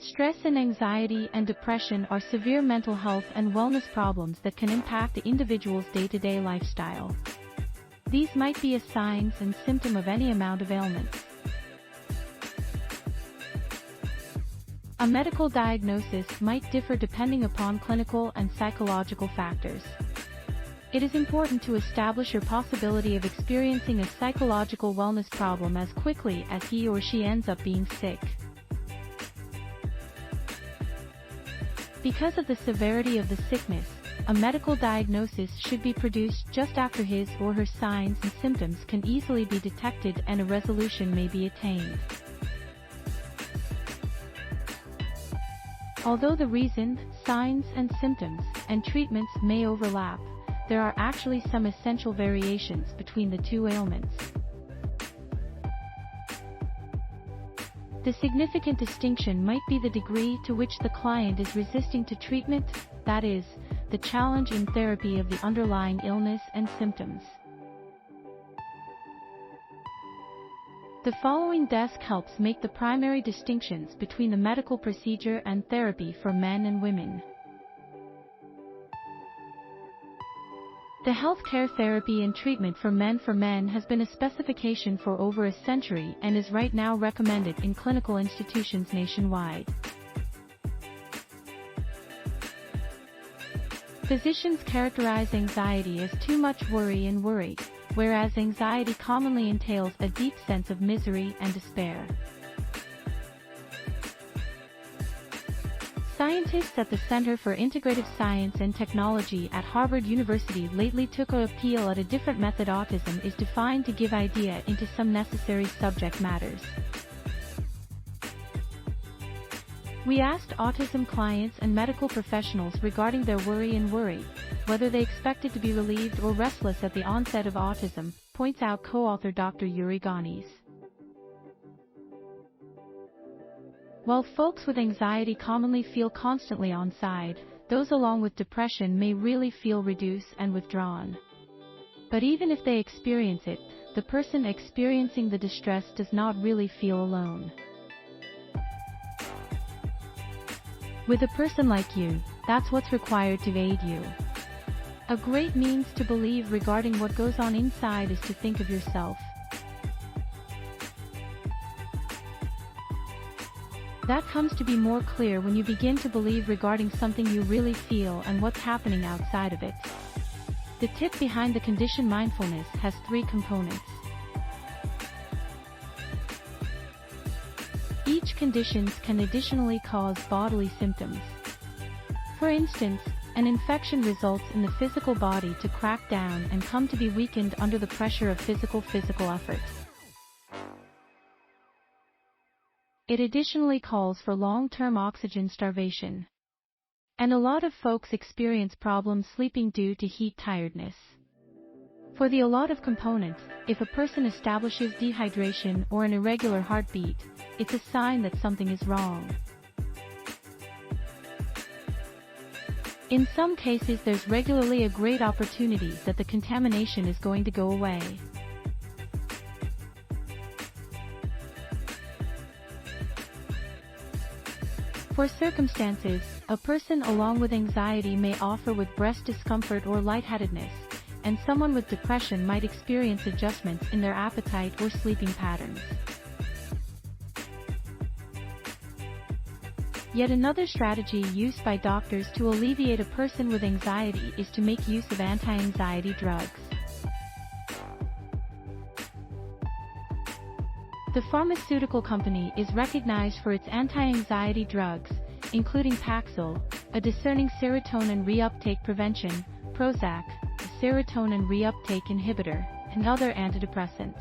Stress and anxiety and depression are severe mental health and wellness problems that can impact the individual's day-to-day lifestyle. These might be a sign and symptom of any amount of ailments. A medical diagnosis might differ depending upon clinical and psychological factors. It is important to establish your possibility of experiencing a psychological wellness problem as quickly as he or she ends up being sick. Because of the severity of the sickness, a medical diagnosis should be produced just after his or her signs and symptoms can easily be detected and a resolution may be attained. Although the reason, signs and symptoms, and treatments may overlap, there are actually some essential variations between the two ailments. The significant distinction might be the degree to which the client is resisting to treatment, that is, the challenge in therapy of the underlying illness and symptoms. The following desk helps make the primary distinctions between the medical procedure and therapy for men and women. The healthcare therapy and treatment for men has been a specification for over a century and is right now recommended in clinical institutions nationwide. Physicians characterize anxiety as too much worry and worry, whereas anxiety commonly entails a deep sense of misery and despair. Scientists at the Center for Integrative Science and Technology at Harvard University lately took a appeal at a different method. Autism is defined to give idea into some necessary subject matters. We asked autism clients and medical professionals regarding their worry and worry, whether they expected to be relieved or restless at the onset of autism, points out co-author Dr. Yuri Ganis. While folks with anxiety commonly feel constantly on side, those along with depression may really feel reduced and withdrawn. But even if they experience it, the person experiencing the distress does not really feel alone. With a person like you, that's what's required to aid you. A great means to believe regarding what goes on inside is to think of yourself. That comes to be more clear when you begin to believe regarding something you really feel and what's happening outside of it. The tip behind the condition mindfulness has 3 components. Each condition can additionally cause bodily symptoms. For instance, an infection results in the physical body to crack down and come to be weakened under the pressure of physical effort. It additionally calls for long-term oxygen starvation. And a lot of folks experience problems sleeping due to heat tiredness. For the a lot of components, if a person establishes dehydration or an irregular heartbeat, it's a sign that something is wrong. In some cases, there's regularly a great opportunity that the contamination is going to go away. For circumstances, a person along with anxiety may offer with breast discomfort or lightheadedness, and someone with depression might experience adjustments in their appetite or sleeping patterns. Yet another strategy used by doctors to alleviate a person with anxiety is to make use of anti-anxiety drugs. The pharmaceutical company is recognized for its anti-anxiety drugs, including Paxil, a discerning serotonin reuptake prevention, Prozac, a serotonin reuptake inhibitor, and other antidepressants.